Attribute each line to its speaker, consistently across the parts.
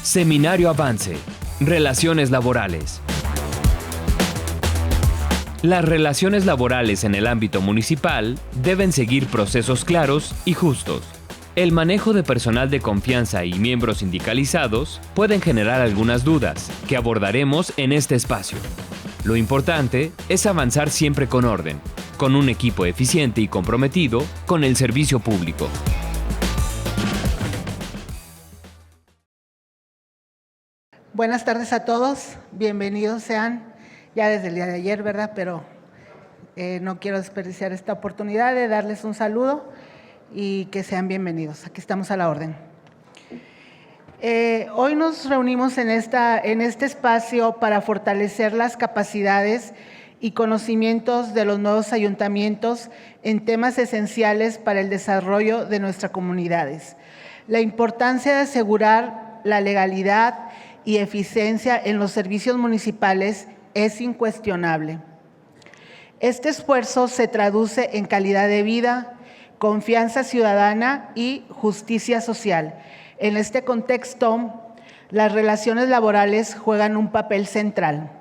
Speaker 1: Seminario Avance. Relaciones laborales. Las relaciones laborales en el ámbito municipal deben seguir procesos claros y justos. El manejo de personal de confianza y miembros sindicalizados pueden generar algunas dudas que abordaremos en este espacio. Lo importante es avanzar siempre con orden, con un equipo eficiente y comprometido con el servicio público.
Speaker 2: Buenas tardes a todos, bienvenidos sean ya desde el día de ayer, ¿verdad? Pero no quiero desperdiciar esta oportunidad de darles un saludo y que sean bienvenidos. Aquí estamos a la orden. Hoy nos reunimos en este espacio para fortalecer las capacidades y conocimientos de los nuevos ayuntamientos en temas esenciales para el desarrollo de nuestras comunidades. La importancia de asegurar la legalidad y eficiencia en los servicios municipales es incuestionable. Este esfuerzo se traduce en calidad de vida, confianza ciudadana y justicia social. En este contexto, las relaciones laborales juegan un papel central.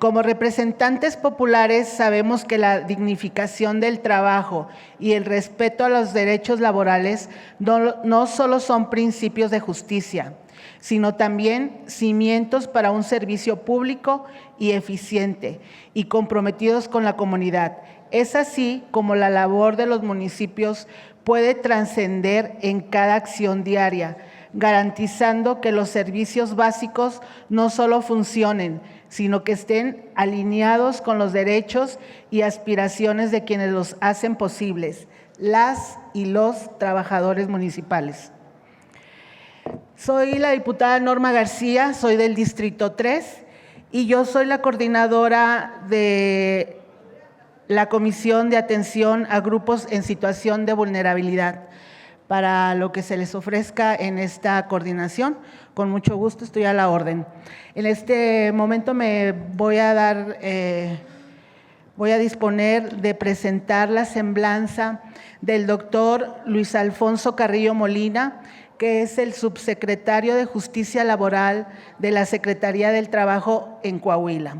Speaker 2: Como representantes populares sabemos que la dignificación del trabajo y el respeto a los derechos laborales no solo son principios de justicia, sino también cimientos para un servicio público y eficiente y comprometidos con la comunidad. Es así como la labor de los municipios puede trascender en cada acción diaria, garantizando que los servicios básicos no solo funcionen, sino que estén alineados con los derechos y aspiraciones de quienes los hacen posibles, las y los trabajadores municipales. Soy la diputada Norma García, soy del Distrito 3 y yo soy la coordinadora de la Comisión de Atención a Grupos en Situación de Vulnerabilidad. Para lo que se les ofrezca en esta coordinación, con mucho gusto estoy a la orden. En este momento me voy a disponer de presentar la semblanza del doctor Luis Alfonso Carrillo Molina, que es el subsecretario de Justicia Laboral de la Secretaría del Trabajo en Coahuila.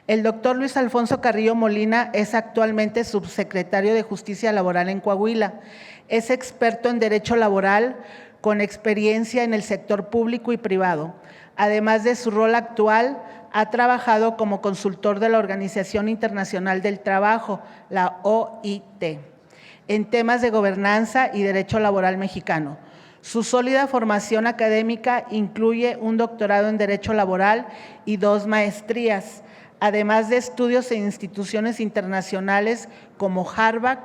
Speaker 2: El doctor Luis Alfonso Carrillo Molina es actualmente subsecretario de Justicia Laboral en Coahuila. Es experto en derecho laboral con experiencia en el sector público y privado. Además de su rol actual, ha trabajado como consultor de la Organización Internacional del Trabajo, la OIT, en temas de gobernanza y derecho laboral mexicano. Su sólida formación académica incluye un doctorado en Derecho Laboral y 2 maestrías, además de estudios en instituciones internacionales como Harvard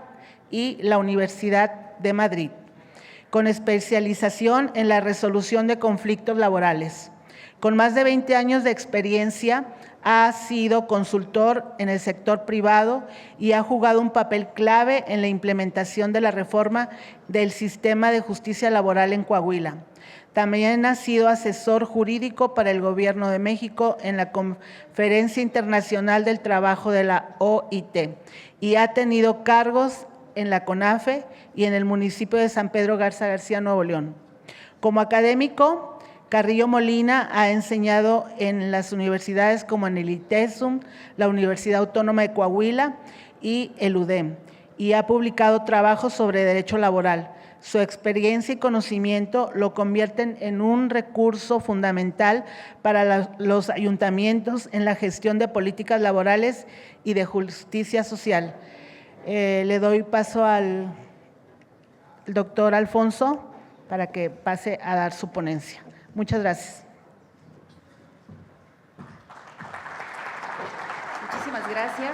Speaker 2: y la Universidad de Madrid, con especialización en la resolución de conflictos laborales. Con más de 20 años de experiencia, ha sido consultor en el sector privado y ha jugado un papel clave en la implementación de la reforma del sistema de justicia laboral en Coahuila. También ha sido asesor jurídico para el Gobierno de México en la Conferencia Internacional del Trabajo de la OIT y ha tenido cargos en la CONAFE y en el municipio de San Pedro Garza García, Nuevo León. Como académico, Carrillo Molina ha enseñado en las universidades como en el ITESUM, la Universidad Autónoma de Coahuila y el UDEM, y ha publicado trabajos sobre derecho laboral. Su experiencia y conocimiento lo convierten en un recurso fundamental para los ayuntamientos en la gestión de políticas laborales y de justicia social. Le doy paso al doctor Alfonso para que pase a dar su ponencia. Muchas gracias.
Speaker 3: Muchísimas gracias.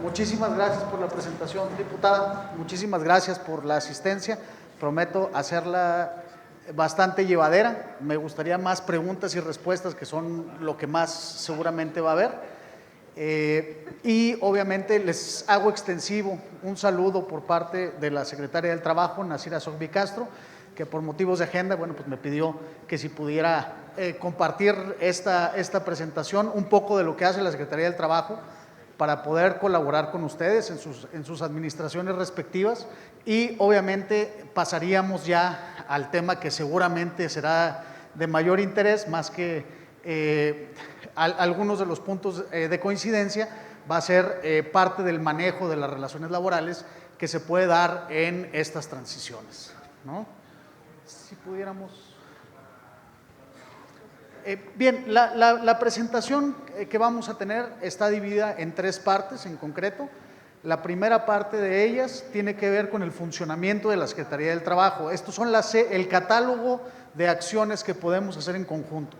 Speaker 4: Muchísimas gracias por la presentación, diputada. Muchísimas gracias por la asistencia. Prometo hacerla bastante llevadera. Me gustaría más preguntas y respuestas, que son lo que más seguramente va a haber. Y obviamente les hago extensivo un saludo por parte de la Secretaria del Trabajo, Nacira Sogbi Castro, que por motivos de agenda, pues me pidió que si pudiera compartir esta presentación, un poco de lo que hace la Secretaría del Trabajo para poder colaborar con ustedes en sus administraciones respectivas, y obviamente pasaríamos ya al tema que seguramente será de mayor interés, más que algunos de los puntos de coincidencia, va a ser parte del manejo de las relaciones laborales que se puede dar en estas transiciones, ¿no? Si pudiéramos… Bien, la presentación que vamos a tener está dividida en 3 partes en concreto. La primera parte de ellas tiene que ver con el funcionamiento de la Secretaría del Trabajo. Estos son el catálogo de acciones que podemos hacer en conjunto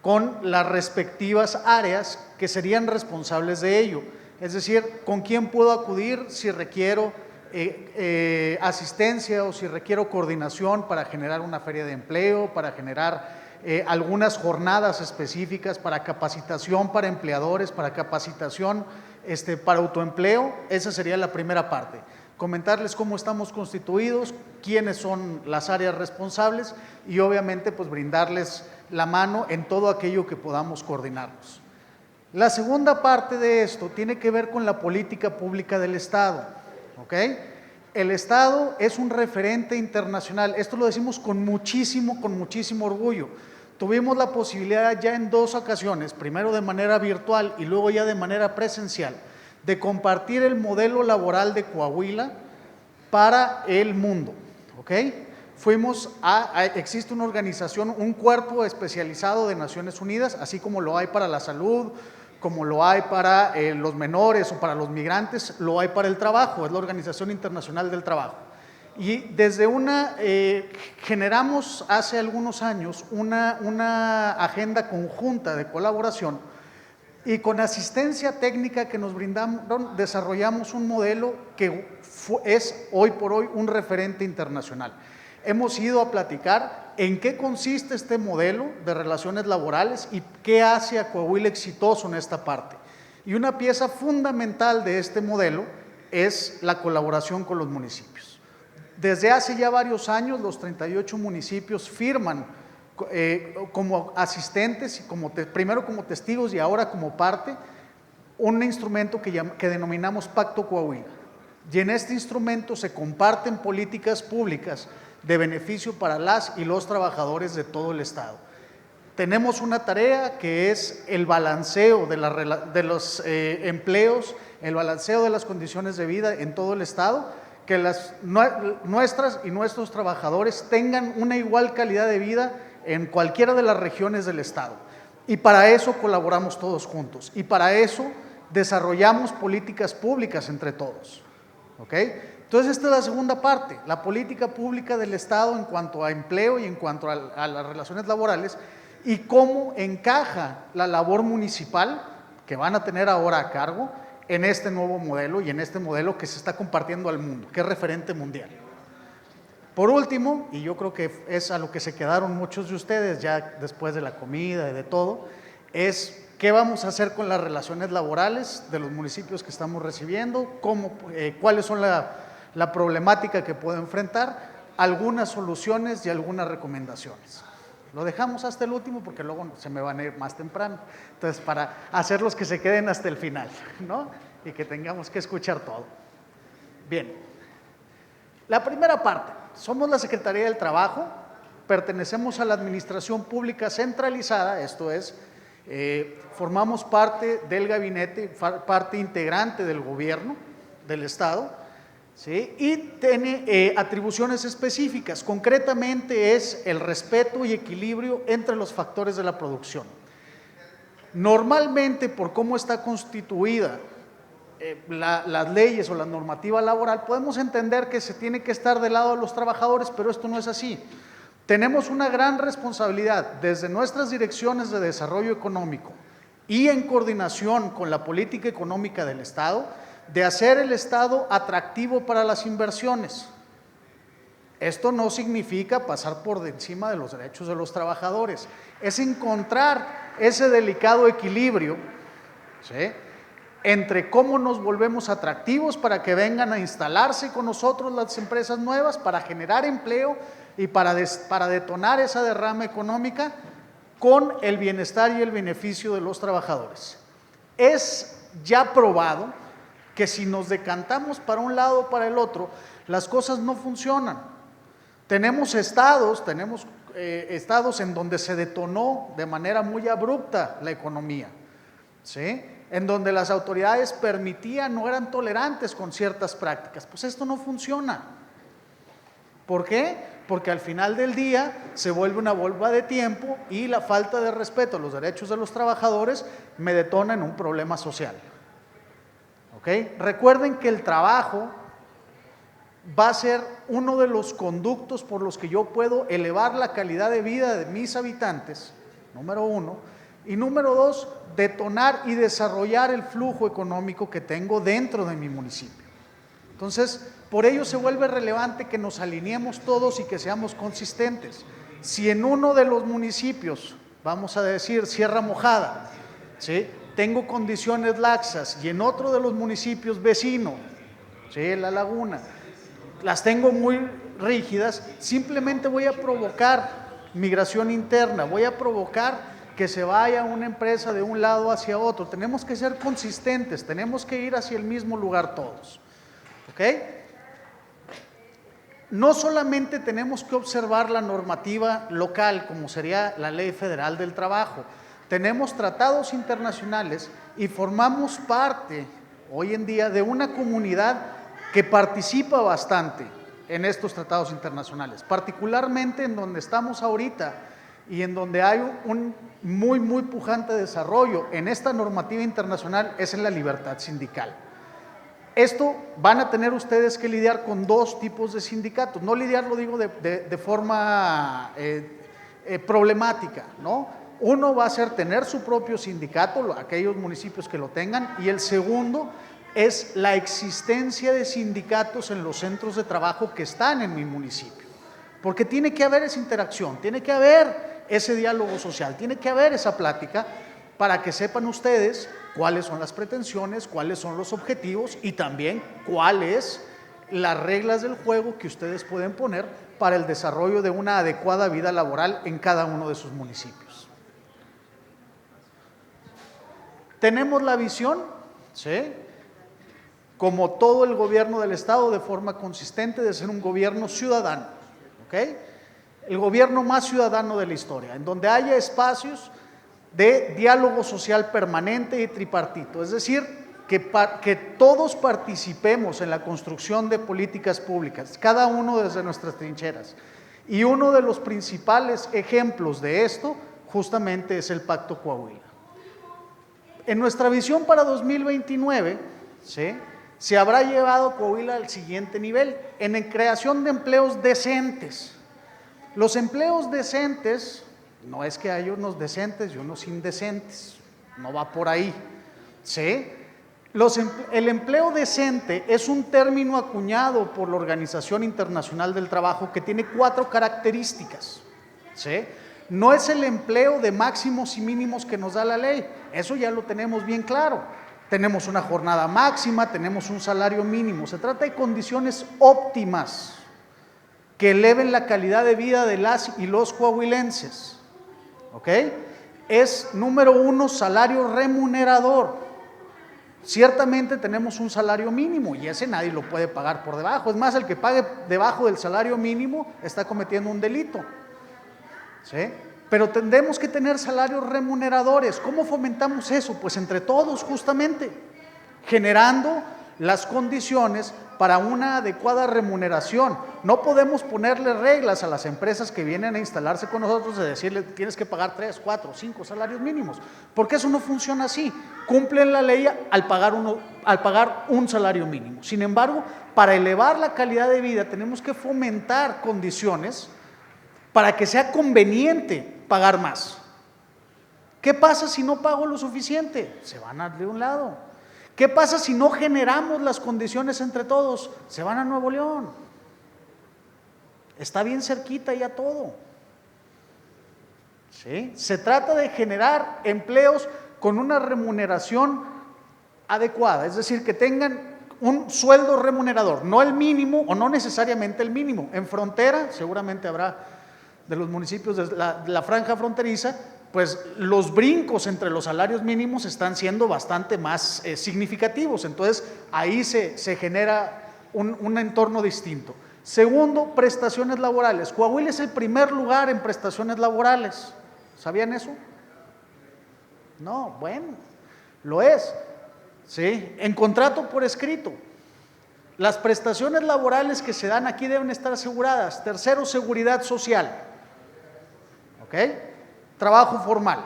Speaker 4: con las respectivas áreas que serían responsables de ello. Es decir, con quién puedo acudir si requiero asistencia o si requiero coordinación para generar una feria de empleo, para generar algunas jornadas específicas para capacitación para empleadores, para capacitación para autoempleo. Esa sería la primera parte. Comentarles cómo estamos constituidos, quiénes son las áreas responsables y obviamente pues brindarles la mano en todo aquello que podamos coordinarnos. La segunda parte de esto tiene que ver con la política pública del Estado, ¿ok? El Estado es un referente internacional, esto lo decimos con muchísimo orgullo. Tuvimos la posibilidad ya en 2 ocasiones, primero de manera virtual y luego ya de manera presencial, de compartir el modelo laboral de Coahuila para el mundo, ¿ok? Existe una organización, un cuerpo especializado de Naciones Unidas, así como lo hay para la salud, como lo hay para los menores o para los migrantes, lo hay para el trabajo, es la Organización Internacional del Trabajo. Y desde generamos hace algunos años una agenda conjunta de colaboración y con asistencia técnica que nos brindaron, desarrollamos un modelo que es hoy por hoy un referente internacional. Hemos ido a platicar en qué consiste este modelo de relaciones laborales y qué hace a Coahuila exitoso en esta parte. Y una pieza fundamental de este modelo es la colaboración con los municipios. Desde hace ya varios años, los 38 municipios firman como asistentes, primero como testigos y ahora como parte, un instrumento que denominamos Pacto Coahuila. Y en este instrumento se comparten políticas públicas de beneficio para las y los trabajadores de todo el Estado. Tenemos una tarea que es el balanceo de los empleos, el balanceo de las condiciones de vida en todo el Estado, que nuestras y nuestros trabajadores tengan una igual calidad de vida en cualquiera de las regiones del Estado. Y para eso colaboramos todos juntos y para eso desarrollamos políticas públicas entre todos, ¿ok? Entonces, esta es la segunda parte, la política pública del Estado en cuanto a empleo y en cuanto a las relaciones laborales y cómo encaja la labor municipal que van a tener ahora a cargo en este nuevo modelo y en este modelo que se está compartiendo al mundo, que es referente mundial. Por último, y yo creo que es a lo que se quedaron muchos de ustedes ya después de la comida y de todo, es qué vamos a hacer con las relaciones laborales de los municipios que estamos recibiendo, cuáles son la problemática que puedo enfrentar, algunas soluciones y algunas recomendaciones. Lo dejamos hasta el último porque luego se me van a ir más temprano. Entonces, para hacerlos que se queden hasta el final, ¿no? Y que tengamos que escuchar todo. Bien. La primera parte, somos la Secretaría del Trabajo, pertenecemos a la Administración Pública Centralizada, esto es, formamos parte del gabinete, parte integrante del gobierno del Estado, ¿sí? Y tiene atribuciones específicas, concretamente es el respeto y equilibrio entre los factores de la producción. Normalmente, por cómo está constituida las leyes o la normativa laboral, podemos entender que se tiene que estar del lado de los trabajadores, pero esto no es así. Tenemos una gran responsabilidad desde nuestras direcciones de desarrollo económico y en coordinación con la política económica del Estado, de hacer el Estado atractivo para las inversiones. Esto no significa pasar por encima de los derechos de los trabajadores, es encontrar ese delicado equilibrio, ¿sí?, entre cómo nos volvemos atractivos para que vengan a instalarse con nosotros las empresas nuevas, para generar empleo y para detonar esa derrama económica con el bienestar y el beneficio de los trabajadores. Es ya probado que si nos decantamos para un lado o para el otro, las cosas no funcionan. Tenemos estados en donde se detonó de manera muy abrupta la economía, ¿sí? En donde las autoridades permitían o eran tolerantes con ciertas prácticas. Pues esto no funciona. ¿Por qué? Porque al final del día se vuelve una bomba de tiempo y la falta de respeto a los derechos de los trabajadores me detona en un problema social. ¿Ok? Recuerden que el trabajo va a ser uno de los conductos por los que yo puedo elevar la calidad de vida de mis habitantes, número uno, y número dos, detonar y desarrollar el flujo económico que tengo dentro de mi municipio. Entonces, por ello se vuelve relevante que nos alineemos todos y que seamos consistentes. Si en uno de los municipios, vamos a decir Sierra Mojada, ¿sí?, tengo condiciones laxas y en otro de los municipios vecino, ¿sí?, La Laguna, las tengo muy rígidas, simplemente voy a provocar migración interna, voy a provocar que se vaya una empresa de un lado hacia otro. Tenemos que ser consistentes, tenemos que ir hacia el mismo lugar todos. ¿Ok? No solamente tenemos que observar la normativa local, como sería la Ley Federal del Trabajo, tenemos tratados internacionales y formamos parte hoy en día de una comunidad que participa bastante en estos tratados internacionales, particularmente en donde estamos ahorita y en donde hay un muy pujante desarrollo en esta normativa internacional, es en la libertad sindical. Esto van a tener ustedes que lidiar con dos tipos de sindicatos, no lidiar, lo digo de forma problemática, ¿no? Uno va a ser tener su propio sindicato, aquellos municipios que lo tengan, y el segundo es la existencia de sindicatos en los centros de trabajo que están en mi municipio, porque tiene que haber esa interacción, tiene que haber ese diálogo social, tiene que haber esa plática para que sepan ustedes cuáles son las pretensiones, cuáles son los objetivos y también cuáles las reglas del juego que ustedes pueden poner para el desarrollo de una adecuada vida laboral en cada uno de sus municipios. Tenemos la visión, ¿sí?, como todo el gobierno del Estado, de forma consistente, de ser un gobierno ciudadano, ¿ok? El gobierno más ciudadano de la historia, en donde haya espacios de diálogo social permanente y tripartito, es decir, que todos participemos en la construcción de políticas públicas, cada uno desde nuestras trincheras. Y uno de los principales ejemplos de esto justamente es el Pacto Coahuila. En nuestra visión para 2029, ¿sí?, se habrá llevado Coahuila al siguiente nivel, en creación de empleos decentes. Los empleos decentes, no es que hay unos decentes y unos indecentes, no va por ahí, ¿sí? El empleo decente es un término acuñado por la Organización Internacional del Trabajo que tiene 4 características, ¿sí? No es el empleo de máximos y mínimos que nos da la ley, eso ya lo tenemos bien claro. Tenemos una jornada máxima, tenemos un salario mínimo. Se trata de condiciones óptimas que eleven la calidad de vida de las y los coahuilenses. ¿Ok? Es, número 1, salario remunerador. Ciertamente tenemos un salario mínimo y ese nadie lo puede pagar por debajo. Es más, el que pague debajo del salario mínimo está cometiendo un delito. ¿Sí? Pero tendremos que tener salarios remuneradores. ¿Cómo fomentamos eso? Pues entre todos, justamente, generando las condiciones para una adecuada remuneración. No podemos ponerle reglas a las empresas que vienen a instalarse con nosotros de decirle tienes que pagar 3, 4, 5 salarios mínimos, porque eso no funciona así. Cumplen la ley al pagar un salario mínimo. Sin embargo, para elevar la calidad de vida tenemos que fomentar condiciones para que sea conveniente pagar más. ¿Qué pasa si no pago lo suficiente? Se van de un lado. ¿Qué pasa si no generamos las condiciones entre todos? Se van a Nuevo León. Está bien cerquita ya todo. ¿Sí? Se trata de generar empleos con una remuneración adecuada, es decir, que tengan un sueldo remunerador, no el mínimo o no necesariamente el mínimo. En frontera, seguramente habrá de los municipios de la franja fronteriza, pues los brincos entre los salarios mínimos están siendo bastante más significativos. Entonces, ahí se genera un entorno distinto. Segundo, prestaciones laborales. Coahuila es el primer lugar en prestaciones laborales. ¿Sabían eso? No, bueno, lo es. ¿Sí? En contrato por escrito. Las prestaciones laborales que se dan aquí deben estar aseguradas. Tercero, seguridad social. ¿Ok? Trabajo formal.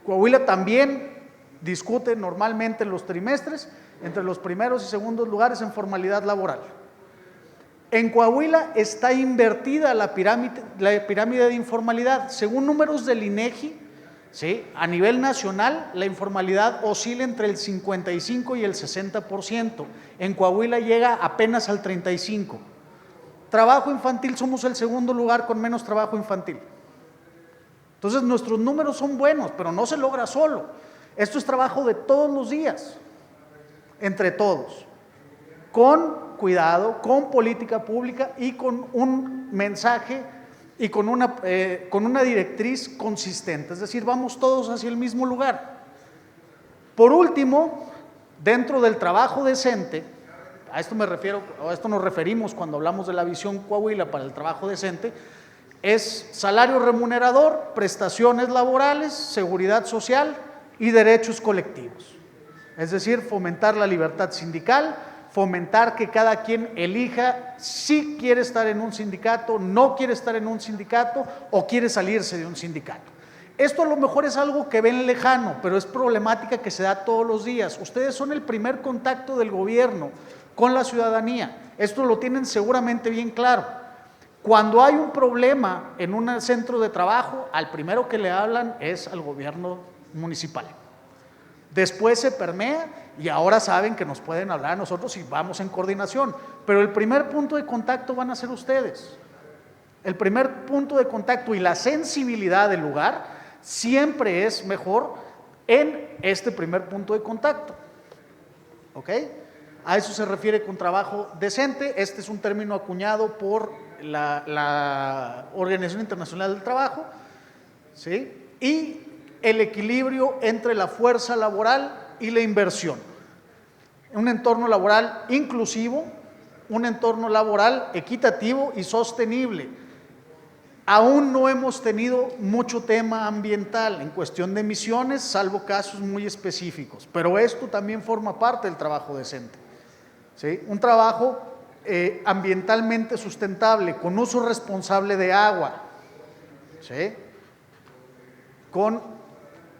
Speaker 4: Coahuila también discute normalmente los trimestres entre los primeros y segundos lugares en formalidad laboral. En Coahuila está invertida la pirámide de informalidad. Según números del INEGI, ¿sí?, a nivel nacional la informalidad oscila entre el 55 y el 60%. En Coahuila llega apenas al 35%. Trabajo infantil, somos el segundo lugar con menos trabajo infantil. Entonces nuestros números son buenos, pero no se logra solo. Esto es trabajo de todos los días, entre todos, con cuidado, con política pública y con un mensaje y con una directriz consistente. Es decir, vamos todos hacia el mismo lugar. Por último, dentro del trabajo decente, a esto nos referimos cuando hablamos de la visión Coahuila para el trabajo decente, es salario remunerador, prestaciones laborales, seguridad social y derechos colectivos. Es decir, fomentar la libertad sindical, fomentar que cada quien elija si quiere estar en un sindicato, no quiere estar en un sindicato o quiere salirse de un sindicato. Esto a lo mejor es algo que ven lejano, pero es problemática que se da todos los días. Ustedes son el primer contacto del gobierno con la ciudadanía. Esto lo tienen seguramente bien claro. Cuando hay un problema en un centro de trabajo, al primero que le hablan es al gobierno municipal. Después se permea y ahora saben que nos pueden hablar a nosotros y vamos en coordinación. Pero el primer punto de contacto van a ser ustedes. El primer punto de contacto y la sensibilidad del lugar siempre es mejor en este primer punto de contacto. ¿Ok? A eso se refiere con trabajo decente. Este es un término acuñado por la Organización Internacional del Trabajo, ¿sí? Y el equilibrio entre la fuerza laboral y la inversión. Un entorno laboral inclusivo, un entorno laboral equitativo y sostenible. Aún no hemos tenido mucho tema ambiental en cuestión de emisiones, salvo casos muy específicos, pero esto también forma parte del trabajo decente, ¿sí? Un trabajo ambientalmente sustentable, con uso responsable de agua, ¿sí?, con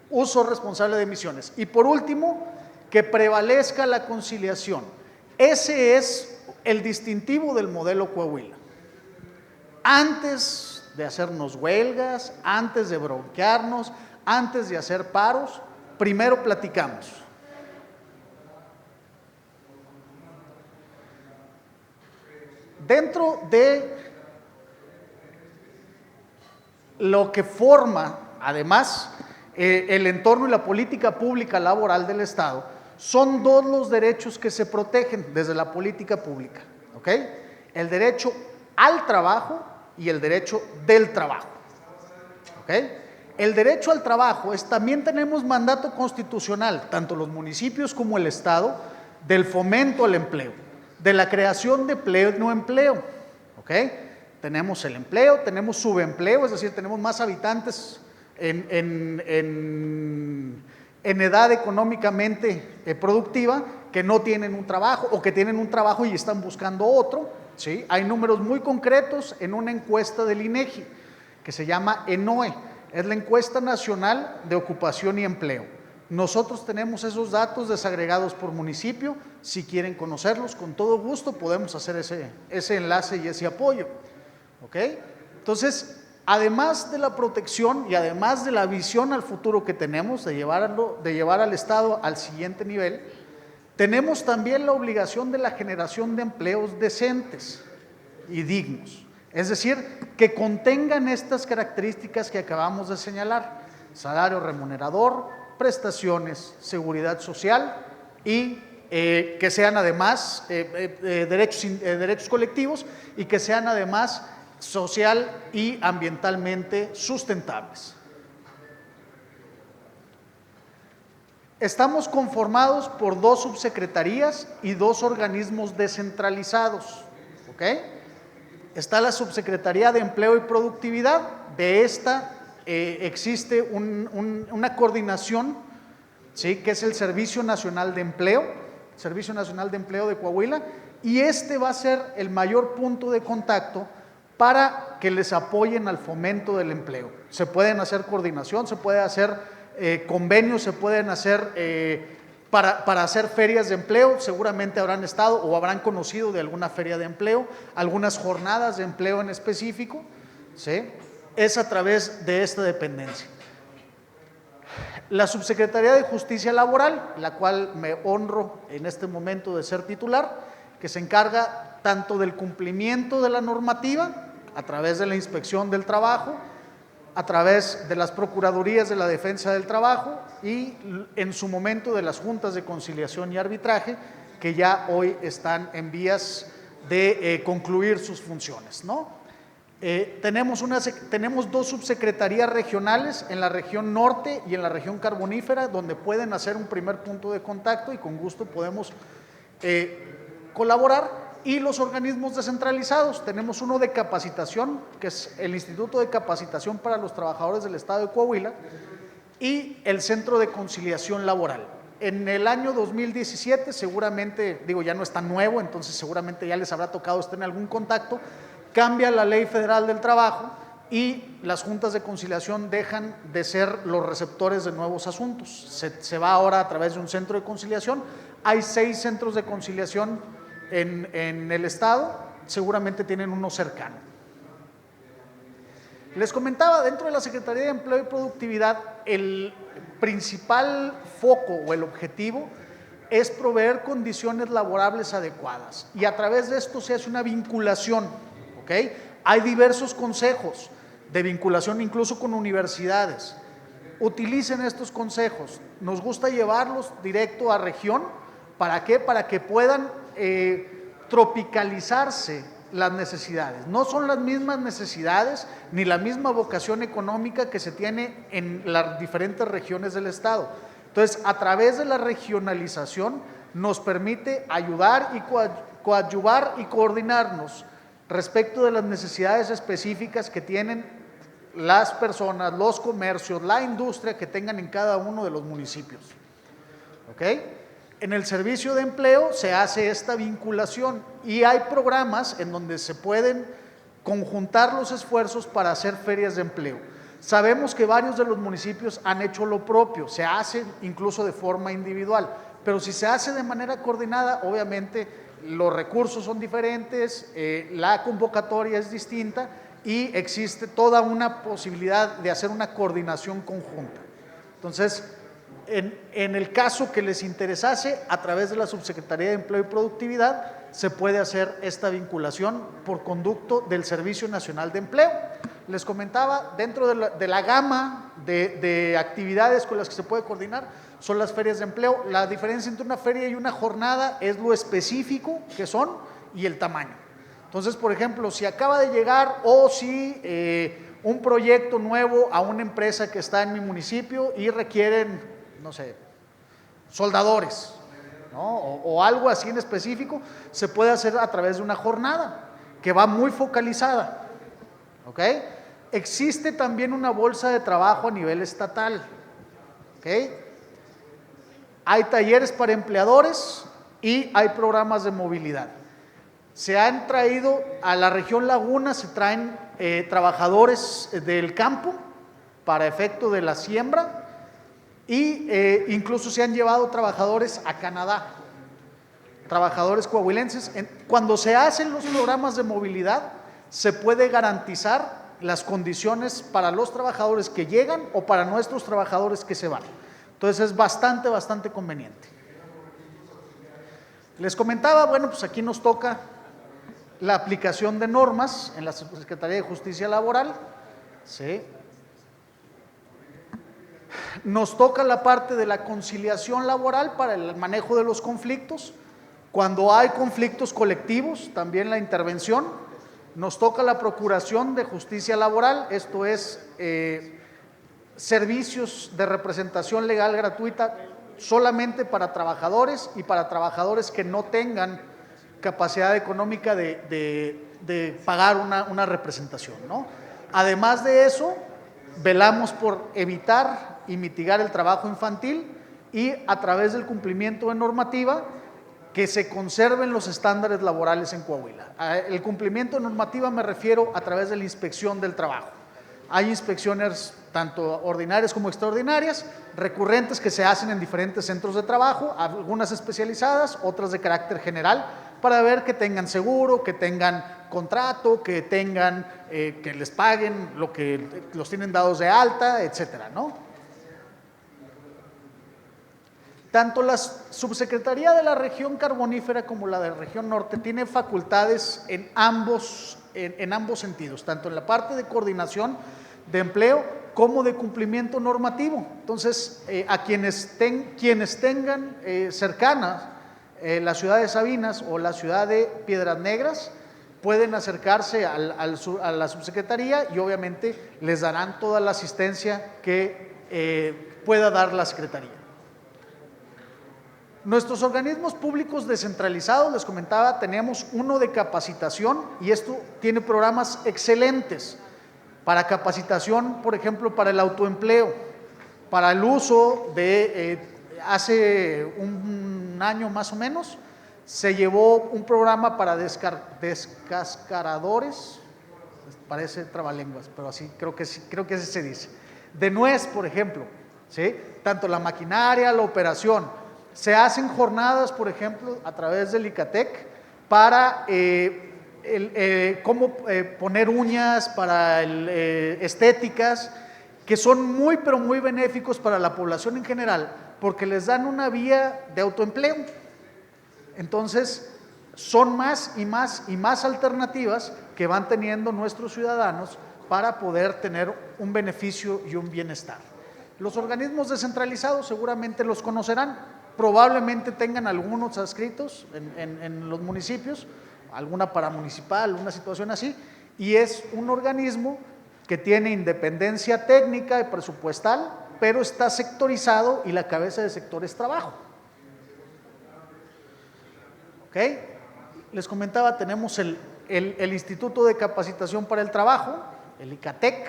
Speaker 4: uso responsable de emisiones. Y por último, que prevalezca la conciliación. Ese es el distintivo del modelo Coahuila. Antes de hacernos huelgas, antes de bronquearnos, antes de hacer paros, primero platicamos. Dentro de lo que forma, además, el entorno y la política pública laboral del Estado, son dos los derechos que se protegen desde la política pública, ¿ok? El derecho al trabajo y el derecho del trabajo, ¿ok? El derecho al trabajo también tenemos mandato constitucional, tanto los municipios como el Estado, del fomento al empleo, de la creación de empleo y no empleo, ¿ok? Tenemos el empleo, tenemos subempleo, es decir, tenemos más habitantes en edad económicamente productiva que no tienen un trabajo o que tienen un trabajo y están buscando otro, ¿sí? Hay números muy concretos en una encuesta del INEGI que se llama ENOE, es la Encuesta Nacional de Ocupación y Empleo. Nosotros tenemos esos datos desagregados por municipio. Si quieren conocerlos, con todo gusto podemos hacer ese enlace y ese apoyo, ¿ok? Entonces, además de la protección y además de la visión al futuro que tenemos de llevar al Estado al siguiente nivel, tenemos también la obligación de la generación de empleos decentes y dignos, es decir, que contengan estas características que acabamos de señalar: salario remunerador, prestaciones, seguridad social y que sean además derechos colectivos y que sean además social y ambientalmente sustentables. Estamos conformados por 2 subsecretarías y 2 organismos descentralizados, ¿ok? Está la Subsecretaría de Empleo y Productividad. De esta existe una coordinación, ¿sí?, que es el Servicio Nacional de Empleo, Servicio Nacional de Empleo de Coahuila, y este va a ser el mayor punto de contacto para que les apoyen al fomento del empleo. Se pueden hacer coordinación, se puede hacer convenios, se pueden hacer para hacer ferias de empleo. Seguramente habrán estado o habrán conocido de alguna feria de empleo, algunas jornadas de empleo en específico, ¿sí? Es a través de esta dependencia. La Subsecretaría de Justicia Laboral, la cual me honro en este momento de ser titular, que se encarga tanto del cumplimiento de la normativa a través de la inspección del trabajo, a través de las Procuradurías de la Defensa del Trabajo y en su momento de las juntas de conciliación y arbitraje, que ya hoy están en vías de concluir sus funciones, ¿no? Tenemos 2 subsecretarías regionales en la región norte y en la región carbonífera, donde pueden hacer un primer punto de contacto y con gusto podemos colaborar. Y los organismos descentralizados, tenemos uno de capacitación, que es el Instituto de Capacitación para los Trabajadores del Estado de Coahuila, y el Centro de Conciliación Laboral. En el año 2017, seguramente, digo, ya no es tan nuevo, entonces seguramente ya les habrá tocado estar en algún contacto, cambia la Ley Federal del Trabajo y las juntas de conciliación dejan de ser los receptores de nuevos asuntos. Se va ahora a través de un centro de conciliación. Hay 6 centros de conciliación en el estado, seguramente tienen uno cercano. Les comentaba, dentro de la Secretaría de Empleo y Productividad, el principal foco o el objetivo es proveer condiciones laborables adecuadas, y a través de esto se hace una vinculación, ¿ok? Hay diversos consejos de vinculación, incluso con universidades. Utilicen estos consejos. Nos gusta llevarlos directo a región. ¿Para qué? Para que puedan tropicalizarse las necesidades. No son las mismas necesidades ni la misma vocación económica que se tiene en las diferentes regiones del estado. Entonces, a través de la regionalización nos permite ayudar y coadyuvar y coordinarnos respecto de las necesidades específicas que tienen las personas, los comercios, la industria que tengan en cada uno de los municipios. ¿Ok? En el servicio de empleo se hace esta vinculación y hay programas en donde se pueden conjuntar los esfuerzos para hacer ferias de empleo. Sabemos que varios de los municipios han hecho lo propio, se hace incluso de forma individual, pero si se hace de manera coordinada, obviamente los recursos son diferentes, la convocatoria es distinta y existe toda una posibilidad de hacer una coordinación conjunta. Entonces, en el caso que les interesase, a través de la Subsecretaría de Empleo y Productividad, se puede hacer esta vinculación por conducto del Servicio Nacional de Empleo. Les comentaba, dentro de la gama de actividades con las que se puede coordinar, son las ferias de empleo. La diferencia entre una feria y una jornada es lo específico que son y el tamaño. Entonces, por ejemplo, si acaba de llegar o si un proyecto nuevo a una empresa que está en mi municipio y requieren, no sé, soldadores, ¿no? o algo así en específico, se puede hacer a través de una jornada que va muy focalizada. ¿Ok? Existe también una bolsa de trabajo a nivel estatal. ¿Ok? Hay talleres para empleadores y hay programas de movilidad. Se han traído a la región Laguna, se traen trabajadores del campo para efecto de la siembra y incluso se han llevado trabajadores a Canadá, trabajadores coahuilenses. Cuando se hacen los programas de movilidad, se puede garantizar las condiciones para los trabajadores que llegan o para nuestros trabajadores que se van. Entonces es bastante conveniente. Les comentaba, bueno, pues aquí nos toca la aplicación de normas en la Secretaría de Justicia Laboral, ¿sí? Nos toca la parte de la conciliación laboral para el manejo de los conflictos. Cuando hay conflictos colectivos, también la intervención. Nos toca la Procuración de Justicia Laboral, esto es servicios de representación legal gratuita solamente para trabajadores y para trabajadores que no tengan capacidad económica de pagar una representación, ¿no? Además de eso, velamos por evitar y mitigar el trabajo infantil y a través del cumplimiento de normativa que se conserven los estándares laborales en Coahuila. El cumplimiento de normativa me refiero a través de la inspección del trabajo. Hay inspecciones tanto ordinarias como extraordinarias, recurrentes que se hacen en diferentes centros de trabajo, algunas especializadas, otras de carácter general, para ver que tengan seguro, que tengan contrato, que tengan, que les paguen lo que los tienen dados de alta, etcétera, ¿no? Tanto la Subsecretaría de la Región Carbonífera como la de la Región Norte tiene facultades en ambos sentidos, tanto en la parte de coordinación de empleo como de cumplimiento normativo. Entonces, a quienes tengan cercanas la ciudad de Sabinas o la ciudad de Piedras Negras, pueden acercarse a la subsecretaría y obviamente les darán toda la asistencia que pueda dar la secretaría. Nuestros organismos públicos descentralizados, les comentaba, tenemos uno de capacitación y esto tiene programas excelentes para capacitación, por ejemplo, para el autoempleo, para el uso de, hace un año más o menos, se llevó un programa para descascaradores, parece trabalenguas, pero así creo que así se dice, de nuez, por ejemplo, ¿sí? Tanto la maquinaria, la operación. Se hacen jornadas, por ejemplo, a través del ICATEC para cómo poner uñas, para estéticas, que son muy, pero muy benéficos para la población en general, porque les dan una vía de autoempleo. Entonces, son más y más y más alternativas que van teniendo nuestros ciudadanos para poder tener un beneficio y un bienestar. Los organismos descentralizados seguramente los conocerán. Probablemente tengan algunos adscritos en los municipios, alguna paramunicipal, una situación así, y es un organismo que tiene independencia técnica y presupuestal, pero está sectorizado y la cabeza de sector es trabajo. ¿Ok? Les comentaba, tenemos el Instituto de Capacitación para el Trabajo, el ICATEC.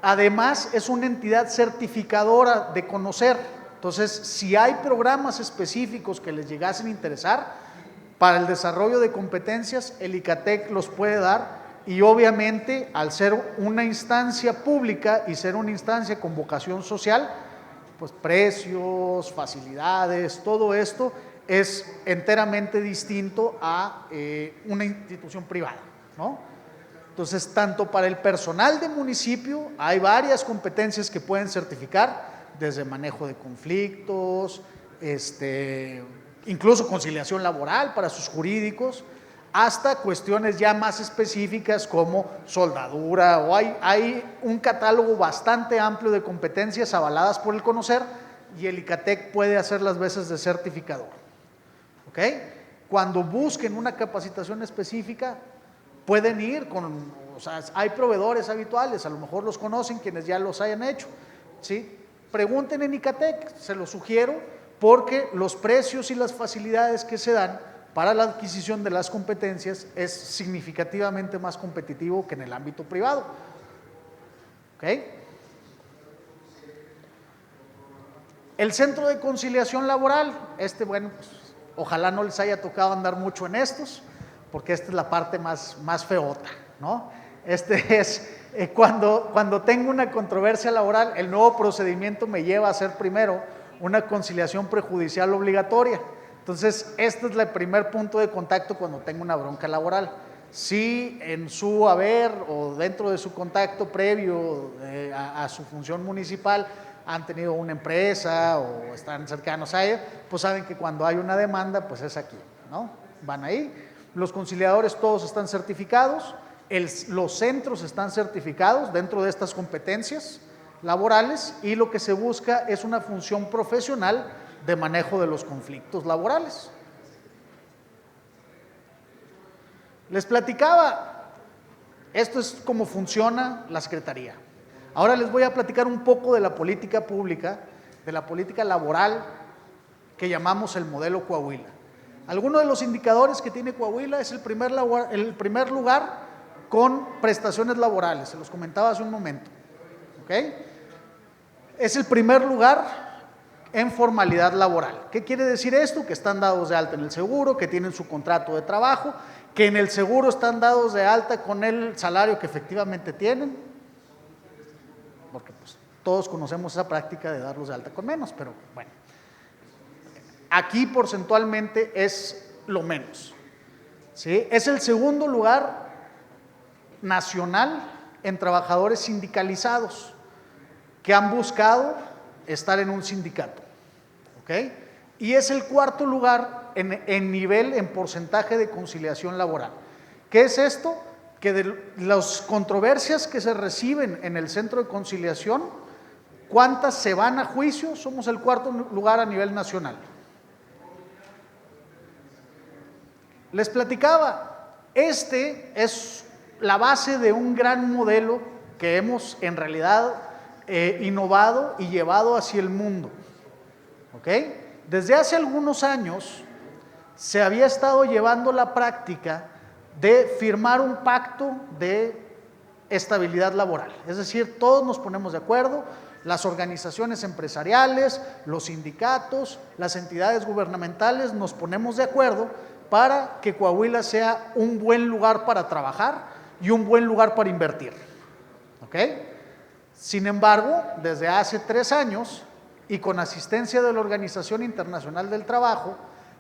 Speaker 4: Además, es una entidad certificadora de conocer. Entonces, si hay programas específicos que les llegasen a interesar para el desarrollo de competencias, el ICATEC los puede dar y obviamente al ser una instancia pública y ser una instancia con vocación social, pues precios, facilidades, todo esto es enteramente distinto a una institución privada, ¿no? Entonces, tanto para el personal de municipio hay varias competencias que pueden certificar, desde manejo de conflictos, incluso conciliación laboral para sus jurídicos, hasta cuestiones ya más específicas como soldadura, o hay un catálogo bastante amplio de competencias avaladas por el conocer y el ICATEC puede hacer las veces de certificador. ¿Ok? Cuando busquen una capacitación específica, pueden ir o sea, hay proveedores habituales, a lo mejor los conocen quienes ya los hayan hecho, ¿sí? Pregunten en ICATEC, se los sugiero, porque los precios y las facilidades que se dan para la adquisición de las competencias es significativamente más competitivo que en el ámbito privado. ¿Ok? El Centro de Conciliación Laboral, bueno, pues, ojalá no les haya tocado andar mucho en estos, porque esta es la parte más feota, ¿no? Es cuando tengo una controversia laboral, el nuevo procedimiento me lleva a hacer primero una conciliación prejudicial obligatoria. Entonces, este es el primer punto de contacto cuando tengo una bronca laboral. Si en su haber o dentro de su contacto previo a su función municipal han tenido una empresa o están cercanos a ella, pues saben que cuando hay una demanda, pues es aquí, ¿no? Van ahí. Los conciliadores todos están certificados. Los centros están certificados dentro de estas competencias laborales y lo que se busca es una función profesional de manejo de los conflictos laborales. Les platicaba, esto es cómo funciona la Secretaría. Ahora les voy a platicar un poco de la política pública de la política laboral que llamamos el modelo Coahuila. Algunos de los indicadores que tiene Coahuila es el primer lugar con prestaciones laborales, se los comentaba hace un momento, ¿ok? Es el primer lugar en formalidad laboral. ¿Qué quiere decir esto? Que están dados de alta en el seguro, que tienen su contrato de trabajo, que en el seguro están dados de alta con el salario que efectivamente tienen, porque pues, todos conocemos esa práctica de darlos de alta con menos, pero bueno, aquí porcentualmente es lo menos, ¿sí? Es el segundo lugar nacional en trabajadores sindicalizados que han buscado estar en un sindicato, ¿ok? Y es el cuarto lugar en nivel, en porcentaje de conciliación laboral. ¿Qué es esto? Que de las controversias que se reciben en el centro de conciliación, ¿cuántas se van a juicio? Somos el cuarto lugar a nivel nacional. Les platicaba, este es la base de un gran modelo que hemos en realidad innovado y llevado hacia el mundo, ¿ok? Desde hace algunos años se había estado llevando la práctica de firmar un pacto de estabilidad laboral, es decir, todos nos ponemos de acuerdo, las organizaciones empresariales, los sindicatos, las entidades gubernamentales nos ponemos de acuerdo para que Coahuila sea un buen lugar para trabajar y un buen lugar para invertir, ¿ok? Sin embargo, desde hace 3 años y con asistencia de la Organización Internacional del Trabajo,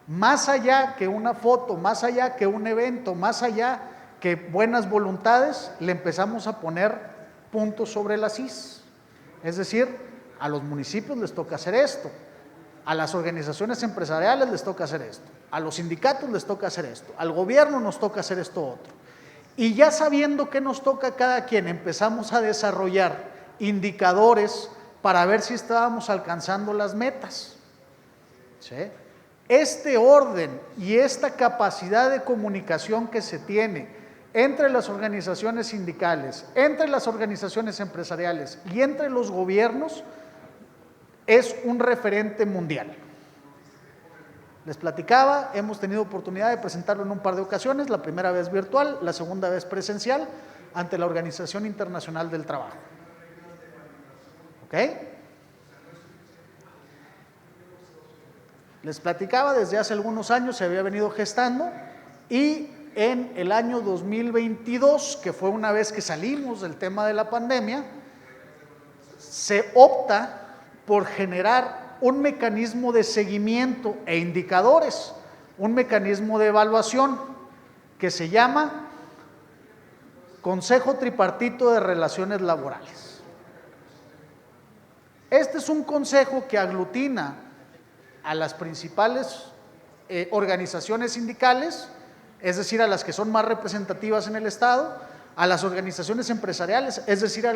Speaker 4: más allá que una foto, más allá que un evento, más allá que buenas voluntades, le empezamos a poner puntos sobre las is. Es decir, a los municipios les toca hacer esto, a las organizaciones empresariales les toca hacer esto, a los sindicatos les toca hacer esto, al gobierno nos toca hacer esto otro. Y ya sabiendo qué nos toca a cada quien, empezamos a desarrollar indicadores para ver si estábamos alcanzando las metas, ¿sí? Este orden y esta capacidad de comunicación que se tiene entre las organizaciones sindicales, entre las organizaciones empresariales y entre los gobiernos es un referente mundial. Les platicaba, hemos tenido oportunidad de presentarlo en un par de ocasiones, la primera vez virtual, la segunda vez presencial, ante la Organización Internacional del Trabajo. ¿Ok? Les platicaba, desde hace algunos años se había venido gestando y en el año 2022, que fue una vez que salimos del tema de la pandemia, se opta por generar un mecanismo de seguimiento e indicadores, un mecanismo de evaluación que se llama Consejo Tripartito de Relaciones Laborales. Este es un consejo que aglutina a las principales organizaciones sindicales, es decir, a las que son más representativas en el Estado, a las organizaciones empresariales, es decir, a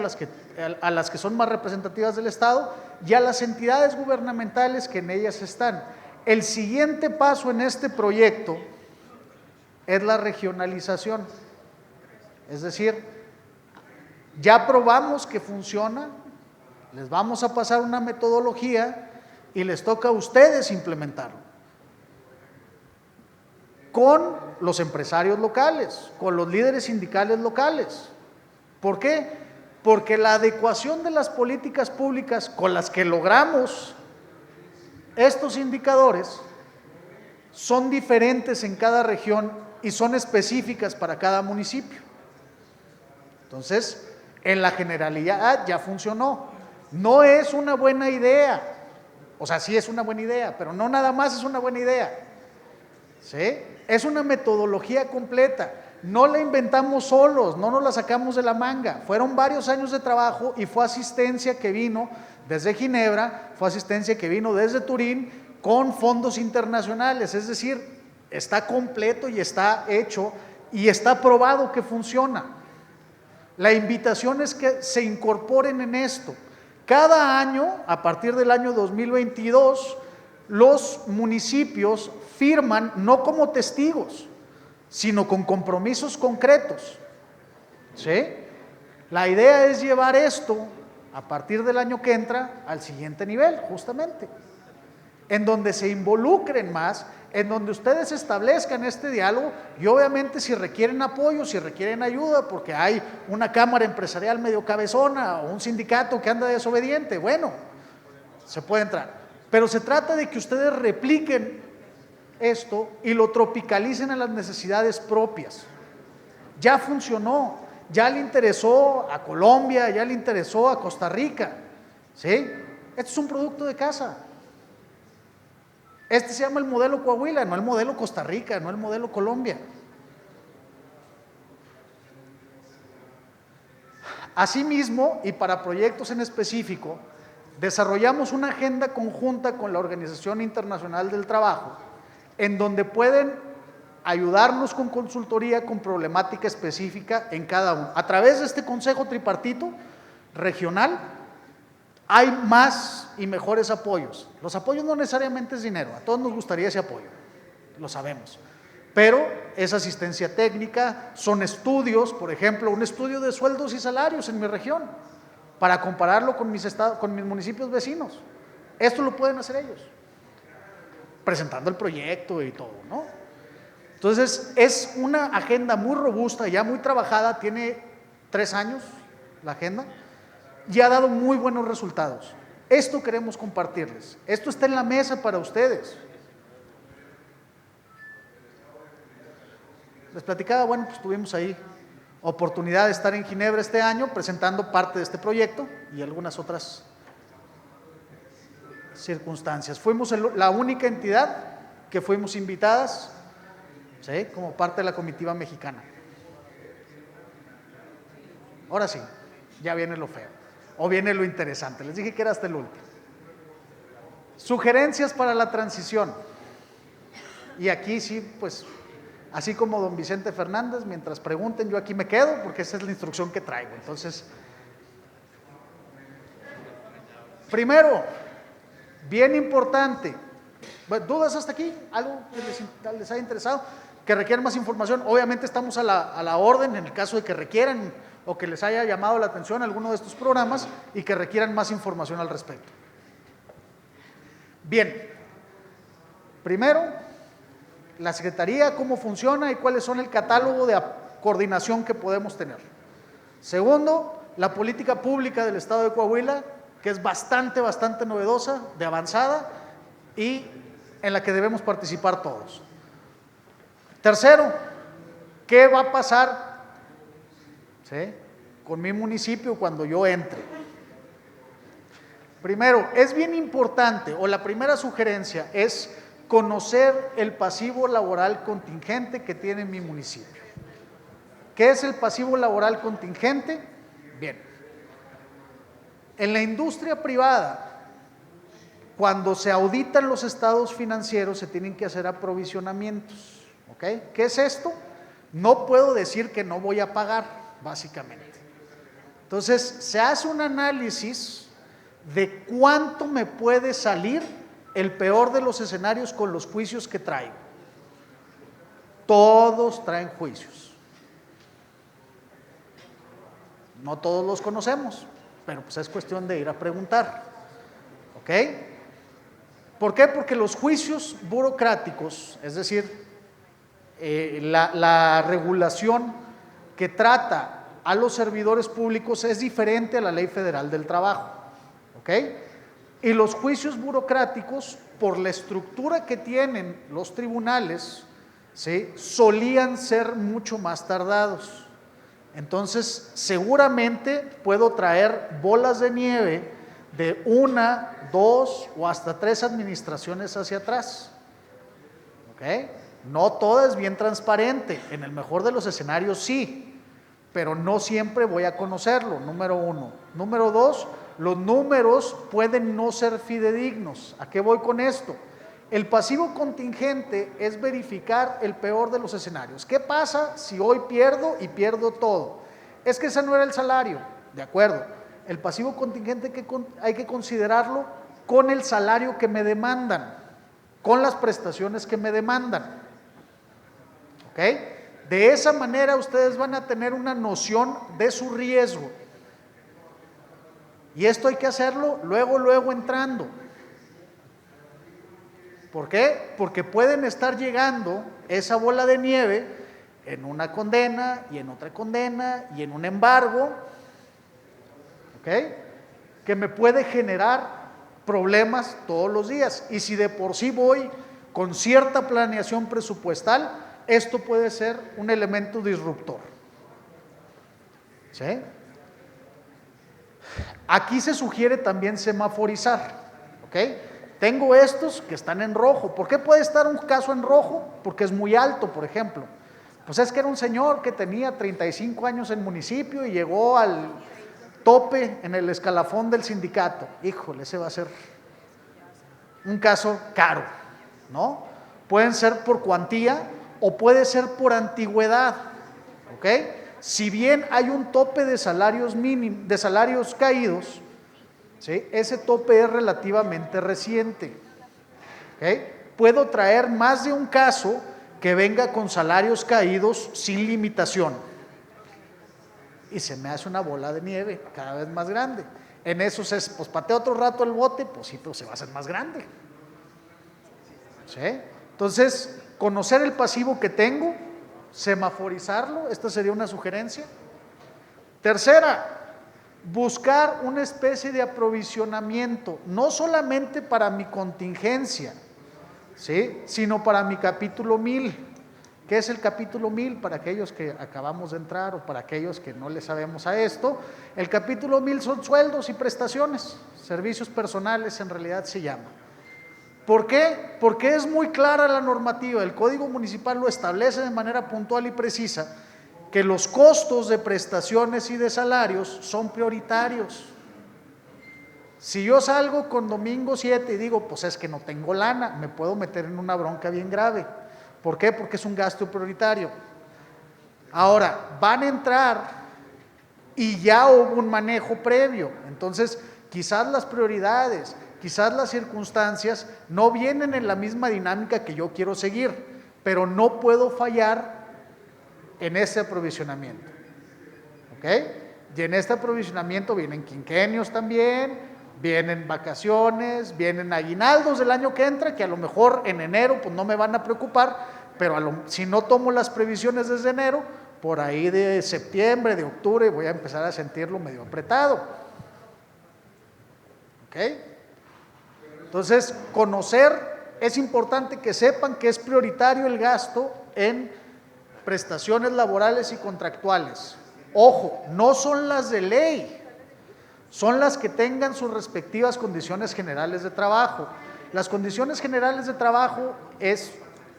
Speaker 4: las que son más representativas del Estado, y a las entidades gubernamentales que en ellas están. El siguiente paso en este proyecto es la regionalización, es decir, ya probamos que funciona, les vamos a pasar una metodología y les toca a ustedes implementarlo con los empresarios locales, con los líderes sindicales locales. ¿Por qué? Porque la adecuación de las políticas públicas con las que logramos estos indicadores son diferentes en cada región y son específicas para cada municipio. Entonces, en la generalidad ya funcionó. No es una buena idea, o sea, sí es una buena idea, pero no nada más es una buena idea, ¿sí? Es una metodología completa, no la inventamos solos, no nos la sacamos de la manga, fueron varios años de trabajo y fue asistencia que vino desde Ginebra, fue asistencia que vino desde Turín con fondos internacionales, es decir, está completo y está hecho y está probado que funciona. La invitación es que se incorporen en esto. Cada año, a partir del año 2022, los municipios firman no como testigos, sino con compromisos concretos, ¿sí? La idea es llevar esto a partir del año que entra al siguiente nivel, justamente, en donde se involucren más, en donde ustedes establezcan este diálogo y obviamente si requieren apoyo, si requieren ayuda, porque hay una cámara empresarial medio cabezona o un sindicato que anda desobediente, bueno, se puede entrar. Pero se trata de que ustedes repliquen esto y lo tropicalicen a las necesidades propias. Ya funcionó, ya le interesó a Colombia, ya le interesó a Costa Rica, ¿sí? Esto es un producto de casa. Este se llama el modelo Coahuila, no el modelo Costa Rica, no el modelo Colombia. Asimismo, y para proyectos en específico, desarrollamos una agenda conjunta con la Organización Internacional del Trabajo, en donde pueden ayudarnos con consultoría con problemática específica en cada uno. A través de este consejo tripartito regional, hay más y mejores apoyos. Los apoyos no necesariamente es dinero, a todos nos gustaría ese apoyo, lo sabemos. Pero es asistencia técnica, son estudios, por ejemplo, un estudio de sueldos y salarios en mi región, para compararlo con mis municipios vecinos. Esto lo pueden hacer ellos, presentando el proyecto y todo, ¿no? Entonces, es una agenda muy robusta, ya muy trabajada, tiene 3 años la agenda, y ha dado muy buenos resultados. Esto queremos compartirles. Esto está en la mesa para ustedes. Les platicaba, bueno, pues tuvimos ahí oportunidad de estar en Ginebra este año presentando parte de este proyecto y algunas otras circunstancias. Fuimos la única entidad que fuimos invitadas, ¿sí?, como parte de la comitiva mexicana. Ahora sí, ya viene lo feo. O viene lo interesante, les dije que era hasta el último. Sugerencias para la transición. Y aquí sí, pues, así como don Vicente Fernández, mientras pregunten, yo aquí me quedo, porque esa es la instrucción que traigo. Entonces, primero, bien importante, ¿dudas hasta aquí? ¿Algo que les haya interesado? ¿Que requieran más información? Obviamente estamos a la orden en el caso de que requieran o que les haya llamado la atención alguno de estos programas y que requieran más información al respecto. Bien, primero, la Secretaría, cómo funciona y cuáles son el catálogo de coordinación que podemos tener. Segundo, la política pública del Estado de Coahuila, que es bastante novedosa, de avanzada y en la que debemos participar todos. Tercero, ¿qué va a pasar, ¿sí?, con mi municipio cuando yo entre? Primero, es bien importante, o la primera sugerencia es conocer el pasivo laboral contingente que tiene mi municipio. ¿Qué es el pasivo laboral contingente? Bien, en la industria privada, cuando se auditan los estados financieros, se tienen que hacer aprovisionamientos, ¿ok? ¿Qué es esto? No puedo decir que no voy a pagar, básicamente. Entonces, se hace un análisis de cuánto me puede salir el peor de los escenarios con los juicios que traigo. Todos traen juicios. No todos los conocemos, pero pues es cuestión de ir a preguntar. ¿Ok? ¿Por qué? Porque los juicios burocráticos, es decir, la regulación que trata a los servidores públicos es diferente a la Ley Federal del Trabajo. ¿Ok? Y los juicios burocráticos, por la estructura que tienen los tribunales, ¿sí?, solían ser mucho más tardados. Entonces, seguramente puedo traer bolas de nieve de 1, 2 o hasta 3 administraciones hacia atrás. ¿Ok? No todo es bien transparente, en el mejor de los escenarios sí, pero no siempre voy a conocerlo, número 1. Número 2, los números pueden no ser fidedignos. ¿A qué voy con esto? El pasivo contingente es verificar el peor de los escenarios. ¿Qué pasa si hoy pierdo y pierdo todo? Es que ese no era el salario, de acuerdo. El pasivo contingente hay que considerarlo con el salario que me demandan, con las prestaciones que me demandan. ¿Ok? De esa manera ustedes van a tener una noción de su riesgo. Y esto hay que hacerlo luego entrando. ¿Por qué? Porque pueden estar llegando esa bola de nieve en una condena y en otra condena y en un embargo, ¿ok? Que me puede generar problemas todos los días. Y si de por sí voy con cierta planeación presupuestal, esto puede ser un elemento disruptor. ¿Sí? Aquí se sugiere también semaforizar, ¿ok? Tengo estos que están en rojo. ¿Por qué puede estar un caso en rojo? Porque es muy alto, por ejemplo. Pues es que era un señor que tenía 35 años en municipio y llegó al tope en el escalafón del sindicato. Híjole, ese va a ser un caso caro, ¿no? Pueden ser por cuantía o puede ser por antigüedad, ¿ok? Si bien hay un tope de salarios mínimos, de salarios caídos, ¿sí? Ese tope es relativamente reciente, ¿ok? Puedo traer más de un caso que venga con salarios caídos sin limitación y se me hace una bola de nieve cada vez más grande. En esos es, pues pateo otro rato el bote, pues sí, pero se va a hacer más grande, ¿sí? Entonces, conocer el pasivo que tengo, semaforizarlo, esta sería una sugerencia. Tercera, buscar una especie de aprovisionamiento, no solamente para mi contingencia, ¿sí? Sino para mi capítulo 1000. ¿Qué es el capítulo 1000? Para aquellos que acabamos de entrar o para aquellos que no le sabemos a esto, el capítulo 1000 son sueldos y prestaciones, servicios personales en realidad se llama. ¿Por qué? Porque es muy clara la normativa, el Código Municipal lo establece de manera puntual y precisa, que los costos de prestaciones y de salarios son prioritarios. Si yo salgo con domingo 7 y digo, pues es que no tengo lana, me puedo meter en una bronca bien grave. ¿Por qué? Porque es un gasto prioritario. Ahora, van a entrar y ya hubo un manejo previo, entonces quizás las prioridades, quizás las circunstancias no vienen en la misma dinámica que yo quiero seguir, pero no puedo fallar en ese aprovisionamiento, ¿ok? Y en este aprovisionamiento vienen quinquenios también, vienen vacaciones, vienen aguinaldos del año que entra, que a lo mejor en enero pues no me van a preocupar, pero si no tomo las previsiones desde enero, por ahí de septiembre, de octubre, voy a empezar a sentirlo medio apretado, ¿ok? Entonces, conocer, es importante que sepan que es prioritario el gasto en prestaciones laborales y contractuales. Ojo, no son las de ley, son las que tengan sus respectivas condiciones generales de trabajo. Las condiciones generales de trabajo es,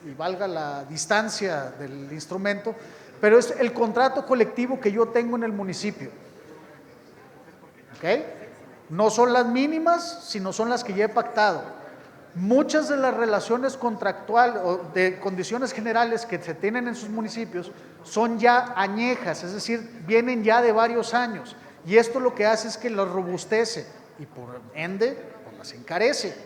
Speaker 4: y valga la distancia del instrumento, pero es el contrato colectivo que yo tengo en el municipio, ¿ok? No son las mínimas, sino son las que ya he pactado. Muchas de las relaciones contractuales o de condiciones generales que se tienen en sus municipios son ya añejas, es decir, vienen ya de varios años, y esto lo que hace es que las robustece y por ende pues las encarece.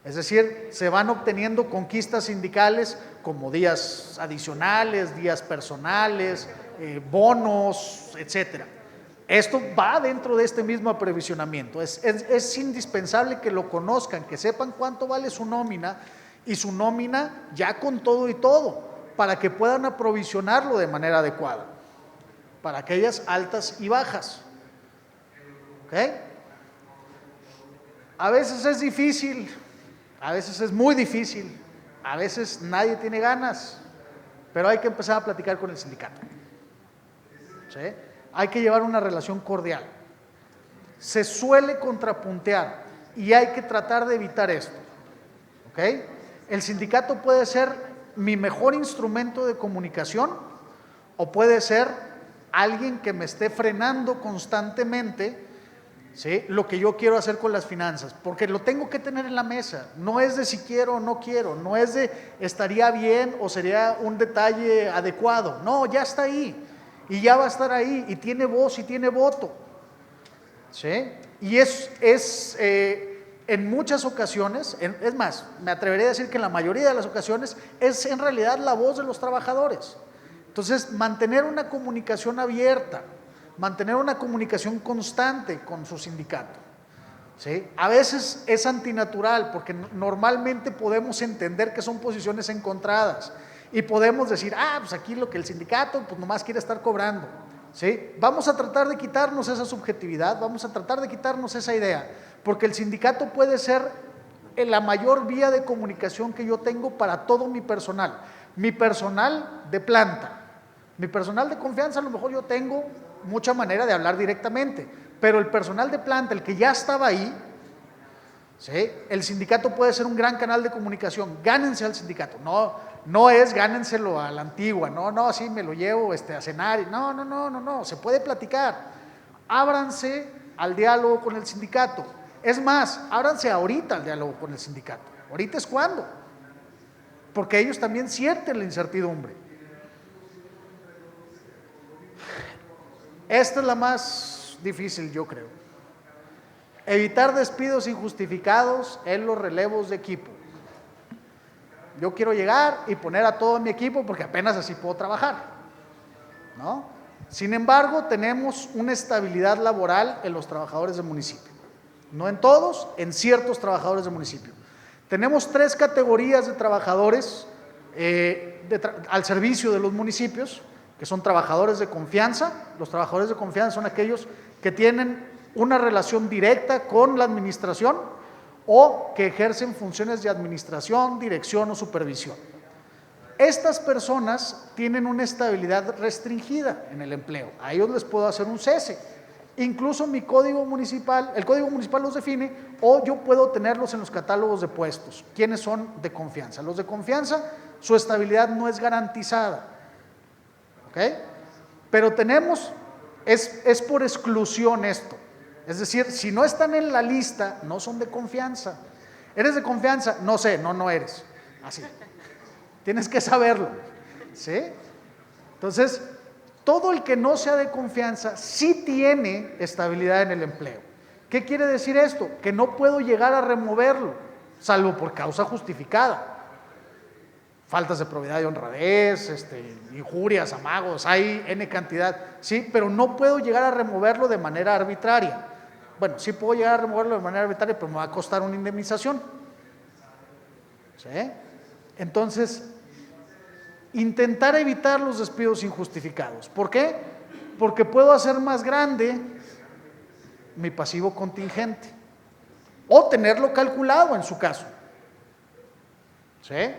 Speaker 4: Es decir, se van obteniendo conquistas sindicales como días adicionales, días personales, bonos, etcétera. Esto va dentro de este mismo aprovisionamiento. Es indispensable que lo conozcan, que sepan cuánto vale su nómina y su nómina ya con todo y todo, para que puedan aprovisionarlo de manera adecuada, para aquellas altas y bajas. ¿Ok? A veces es difícil, a veces es muy difícil, a veces nadie tiene ganas, pero hay que empezar a platicar con el sindicato, ¿sí? Hay que llevar una relación cordial. Se suele contrapuntear y hay que tratar de evitar esto, ¿ok? El sindicato puede ser mi mejor instrumento de comunicación o puede ser alguien que me esté frenando constantemente, ¿sí?, lo que yo quiero hacer con las finanzas, porque lo tengo que tener en la mesa. No es de si quiero o no quiero, no es de estaría bien o sería un detalle adecuado, no, ya está ahí. Y ya va a estar ahí, y tiene voz y tiene voto, ¿sí? Y en muchas ocasiones, es más, me atrevería a decir que en la mayoría de las ocasiones, es en realidad la voz de los trabajadores. Entonces, mantener una comunicación abierta, mantener una comunicación constante con su sindicato. ¿Sí? A veces es antinatural porque normalmente podemos entender que son posiciones encontradas y podemos decir, pues aquí lo que el sindicato pues nomás quiere estar cobrando. ¿Sí? Vamos a tratar de quitarnos esa subjetividad, vamos a tratar de quitarnos esa idea, porque el sindicato puede ser la mayor vía de comunicación que yo tengo para todo mi personal de planta, mi personal de confianza. A lo mejor yo tengo mucha manera de hablar directamente, pero el personal de planta, el que ya estaba ahí, ¿sí? El sindicato puede ser un gran canal de comunicación. Gánense al sindicato, no es gánenselo a la antigua, no, así me lo llevo a cenar, no, se puede platicar. Ábranse al diálogo con el sindicato. Es más, ábranse ahorita al diálogo con el sindicato. Ahorita es cuando, porque ellos también sienten la incertidumbre. Esta es la más difícil, yo creo. Evitar despidos injustificados en los relevos de equipo. Yo quiero llegar y poner a todo mi equipo porque apenas así puedo trabajar, ¿no? Sin embargo, tenemos una estabilidad laboral en los trabajadores del municipio. No en todos, en ciertos trabajadores del municipio. Tenemos 3 categorías de trabajadores al servicio de los municipios, que son trabajadores de confianza. Los trabajadores de confianza son aquellos que tienen una relación directa con la administración o que ejercen funciones de administración, dirección o supervisión. Estas personas tienen una estabilidad restringida en el empleo. A ellos les puedo hacer un cese. Incluso el código municipal los define, o yo puedo tenerlos en los catálogos de puestos. ¿Quiénes son de confianza? Los de confianza, su estabilidad no es garantizada. ¿Ok? Pero tenemos, es por exclusión esto. Es decir, si no están en la lista, no son de confianza. ¿Eres de confianza? No sé, no eres. Así. Tienes que saberlo. ¿Sí? Entonces, todo el que no sea de confianza sí tiene estabilidad en el empleo. ¿Qué quiere decir esto? Que no puedo llegar a removerlo, salvo por causa justificada. Faltas de probidad y honradez, injurias, amagos, hay N cantidad, sí, pero no puedo llegar a removerlo de manera arbitraria. Bueno, sí puedo llegar a removerlo de manera arbitraria, pero me va a costar una indemnización. ¿Sí? Entonces, intentar evitar los despidos injustificados. ¿Por qué? Porque puedo hacer más grande mi pasivo contingente o tenerlo calculado en su caso. ¿Sí?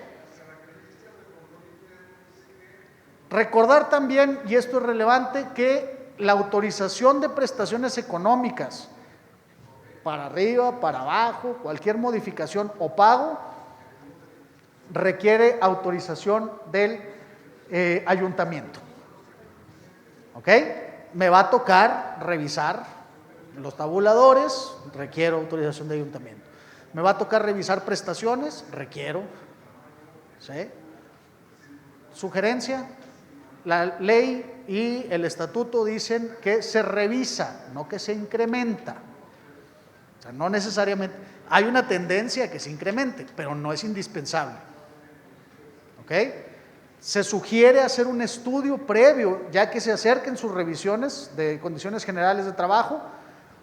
Speaker 4: Recordar también, y esto es relevante, que la autorización de prestaciones económicas para arriba, para abajo, cualquier modificación o pago requiere autorización del ayuntamiento. ¿Ok? Me va a tocar revisar los tabuladores, requiero autorización de ayuntamiento. Me va a tocar revisar prestaciones, requiero. ¿Sí? Sugerencia, la ley y el estatuto dicen que se revisa, no que se incrementa. O sea, no necesariamente, hay una tendencia a que se incremente, pero no es indispensable. ¿Ok? Se sugiere hacer un estudio previo, ya que se acerquen sus revisiones de condiciones generales de trabajo,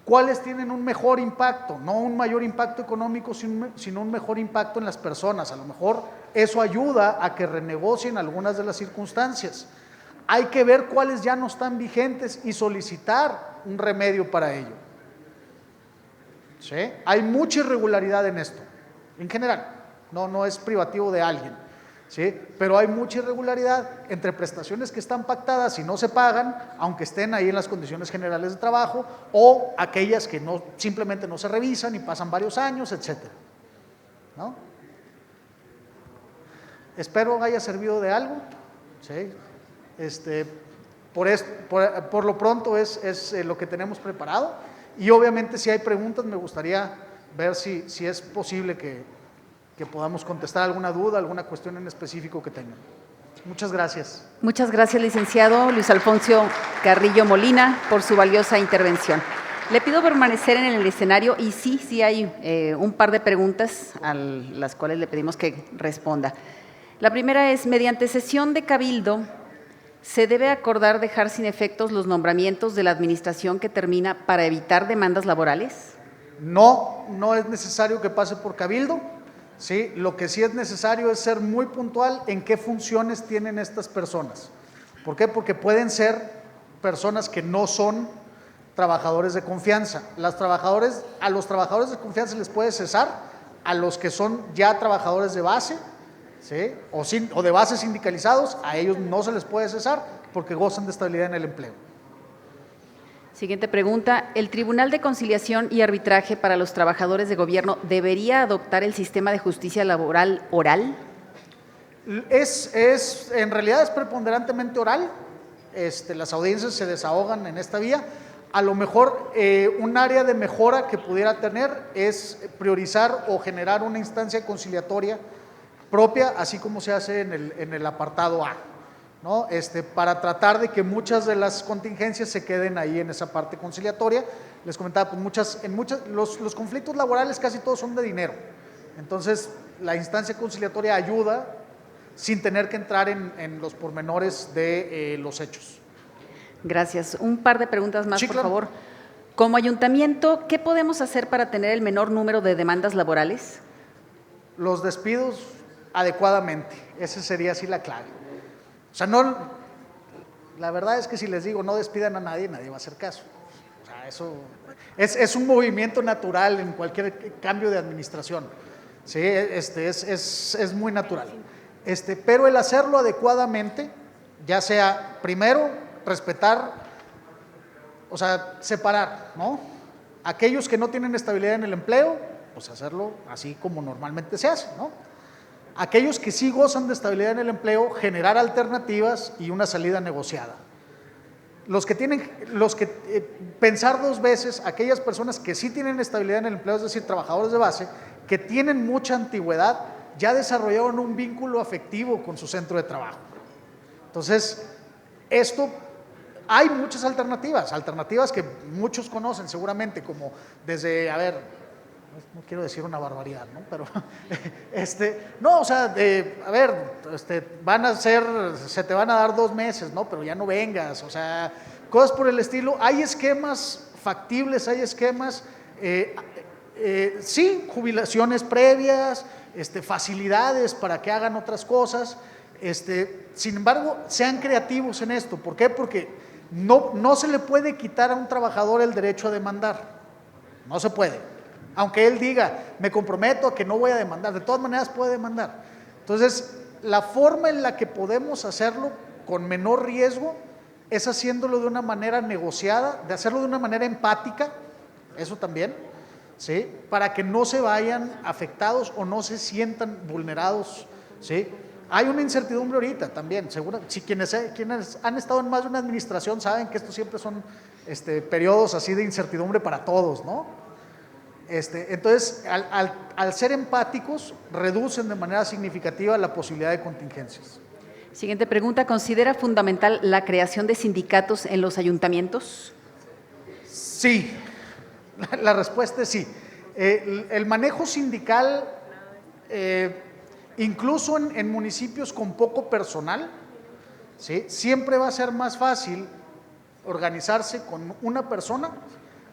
Speaker 4: cuáles tienen un mejor impacto, no un mayor impacto económico, sino un mejor impacto en las personas. A lo mejor eso ayuda a que renegocien algunas de las circunstancias. Hay que ver cuáles ya no están vigentes y solicitar un remedio para ello. ¿Sí? Hay mucha irregularidad en esto, en general, no es privativo de alguien, ¿sí? Pero hay mucha irregularidad entre prestaciones que están pactadas y no se pagan, aunque estén ahí en las condiciones generales de trabajo, o aquellas que no, simplemente no se revisan y pasan varios años, etcétera, ¿no? Espero haya servido de algo. ¿Sí? Por lo pronto es lo que tenemos preparado, y obviamente si hay preguntas me gustaría ver si es posible que podamos contestar alguna duda, alguna cuestión en específico que tengan. Muchas gracias.
Speaker 3: Muchas gracias, licenciado Luis Alfonso Carrillo Molina, por su valiosa intervención. Le pido permanecer en el escenario y sí hay un par de preguntas a las cuales le pedimos que responda. La primera es, mediante sesión de cabildo, ¿Se debe acordar dejar sin efectos los nombramientos de la administración que termina para evitar demandas laborales?
Speaker 4: No, no es necesario que pase por cabildo, ¿sí? Lo que sí es necesario es ser muy puntual en qué funciones tienen estas personas. ¿Por qué? Porque pueden ser personas que no son trabajadores de confianza. A los trabajadores de confianza les puede cesar, a los que son ya trabajadores de base, ¿sí? o de base sindicalizados, a ellos no se les puede cesar porque gozan de estabilidad en el empleo.
Speaker 3: Siguiente pregunta. ¿El Tribunal de Conciliación y Arbitraje para los Trabajadores de Gobierno debería adoptar el sistema de justicia laboral oral?
Speaker 4: En realidad es preponderantemente oral. Las audiencias se desahogan en esta vía. A lo mejor un área de mejora que pudiera tener es priorizar o generar una instancia conciliatoria propia, así como se hace en el apartado A, ¿no? Para tratar de que muchas de las contingencias se queden ahí en esa parte conciliatoria. Les comentaba, pues los conflictos laborales casi todos son de dinero. Entonces, la instancia conciliatoria ayuda sin tener que entrar en los pormenores de los hechos.
Speaker 3: Gracias. Un par de preguntas más,
Speaker 4: Sí,
Speaker 3: por
Speaker 4: claro.
Speaker 3: favor. Como ayuntamiento, ¿qué podemos hacer para tener el menor número de demandas laborales?
Speaker 4: Los despidos adecuadamente, esa sería así la clave. O sea, la verdad es que si les digo no despidan a nadie, nadie va a hacer caso. O sea, eso es un movimiento natural en cualquier cambio de administración. Sí, es muy natural. Pero el hacerlo adecuadamente, ya sea primero respetar, o sea, separar, ¿no? Aquellos que no tienen estabilidad en el empleo, pues hacerlo así como normalmente se hace, ¿no? Aquellos que sí gozan de estabilidad en el empleo, generar alternativas y una salida negociada. Pensar dos veces, aquellas personas que sí tienen estabilidad en el empleo, es decir, trabajadores de base, que tienen mucha antigüedad, ya desarrollaron un vínculo afectivo con su centro de trabajo. Entonces, hay muchas alternativas que muchos conocen seguramente, como desde, no quiero decir una barbaridad, ¿no? Pero, no, o sea, se te van a dar 2 meses, ¿no? Pero ya no vengas, o sea, cosas por el estilo. Hay esquemas factibles, hay esquemas, sí, jubilaciones previas, facilidades para que hagan otras cosas. Sin embargo, sean creativos en esto. ¿Por qué? Porque no se le puede quitar a un trabajador el derecho a demandar. No se puede. Aunque él diga, me comprometo a que no voy a demandar, de todas maneras puede demandar. Entonces, la forma en la que podemos hacerlo con menor riesgo es haciéndolo de una manera negociada, de hacerlo de una manera empática, eso también, ¿sí? Para que no se vayan afectados o no se sientan vulnerados, ¿sí? Hay una incertidumbre ahorita también, seguro. Si quienes han estado en más de una administración saben que estos siempre son periodos así de incertidumbre para todos, ¿no? Entonces, al ser empáticos, reducen de manera significativa la posibilidad de contingencias.
Speaker 3: Siguiente pregunta. ¿Considera fundamental la creación de sindicatos en los ayuntamientos?
Speaker 4: Sí, la respuesta es sí. El manejo sindical, incluso en municipios con poco personal, ¿sí? Siempre va a ser más fácil organizarse con una persona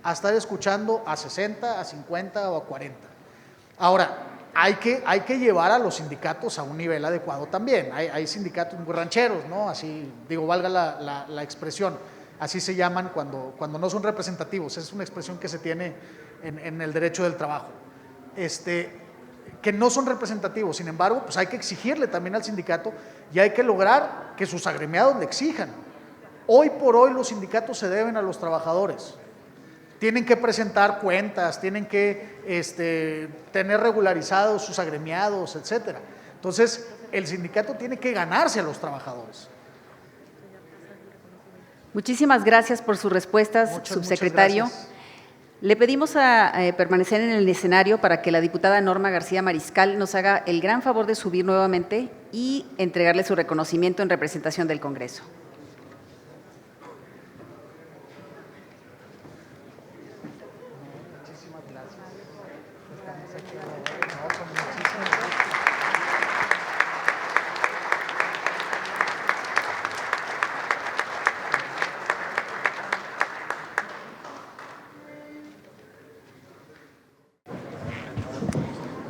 Speaker 4: a estar escuchando a 60, a 50 o a 40. Ahora, hay que llevar a los sindicatos a un nivel adecuado también. Hay sindicatos muy rancheros, ¿no? Así, valga la expresión, así se llaman cuando no son representativos. Esa es una expresión que se tiene en el derecho del trabajo. Que no son representativos. Sin embargo, pues hay que exigirle también al sindicato y hay que lograr que sus agremiados le exijan. Hoy por hoy los sindicatos se deben a los trabajadores. Tienen que presentar cuentas, tienen que tener regularizados sus agremiados, etcétera. Entonces, el sindicato tiene que ganarse a los trabajadores.
Speaker 3: Muchísimas gracias por sus respuestas, subsecretario.
Speaker 4: Muchas gracias.
Speaker 3: Le pedimos a permanecer en el escenario para que la diputada Norma García Mariscal nos haga el gran favor de subir nuevamente y entregarle su reconocimiento en representación del Congreso.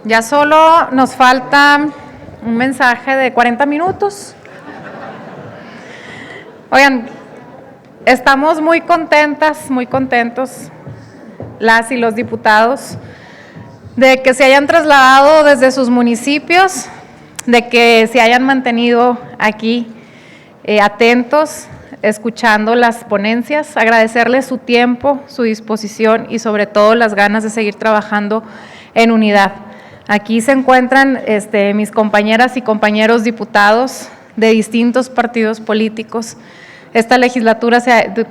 Speaker 5: Ya solo nos falta un mensaje de 40 minutos. Oigan, estamos muy contentas, muy contentos, las y los diputados, de que se hayan trasladado desde sus municipios, de que se hayan mantenido aquí atentos, escuchando las ponencias, agradecerles su tiempo, su disposición y sobre todo las ganas de seguir trabajando en unidad. Aquí se encuentran mis compañeras y compañeros diputados de distintos partidos políticos. Esta legislatura,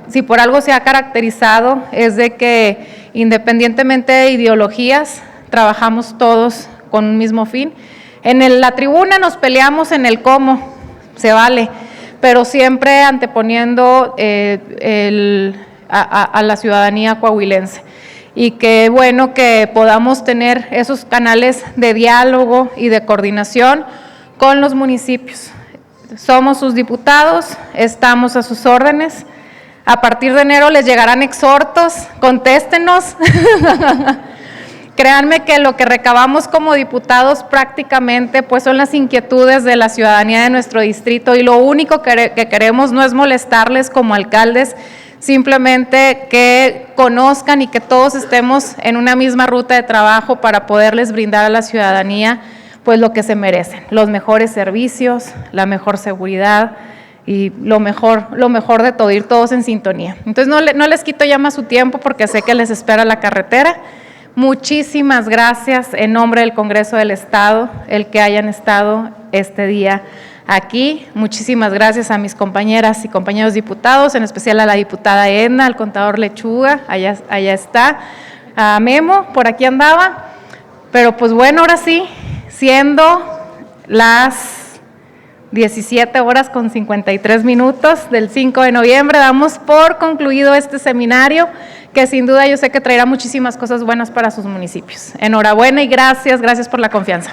Speaker 5: si por algo se ha caracterizado, es de que independientemente de ideologías, trabajamos todos con un mismo fin. En la tribuna nos peleamos en el cómo, se vale, pero siempre anteponiendo a la ciudadanía coahuilense. Y qué bueno que podamos tener esos canales de diálogo y de coordinación con los municipios. Somos sus diputados, estamos a sus órdenes. A partir de enero les llegarán exhortos, contéstenos. Créanme que lo que recabamos como diputados prácticamente pues son las inquietudes de la ciudadanía de nuestro distrito y lo único que queremos no es molestarles como alcaldes, simplemente que conozcan y que todos estemos en una misma ruta de trabajo para poderles brindar a la ciudadanía pues lo que se merecen, los mejores servicios, la mejor seguridad y lo mejor de todo, ir todos en sintonía. Entonces no les quito ya más su tiempo porque sé que les espera la carretera. Muchísimas gracias en nombre del Congreso del Estado, el que hayan estado este día aquí. Muchísimas gracias a mis compañeras y compañeros diputados, en especial a la diputada Edna, al contador Lechuga, allá está, a Memo, por aquí andaba. Pero pues bueno, ahora sí, siendo las 17:53 del 5 de noviembre, damos por concluido este seminario que sin duda yo sé que traerá muchísimas cosas buenas para sus municipios. Enhorabuena y gracias por la confianza.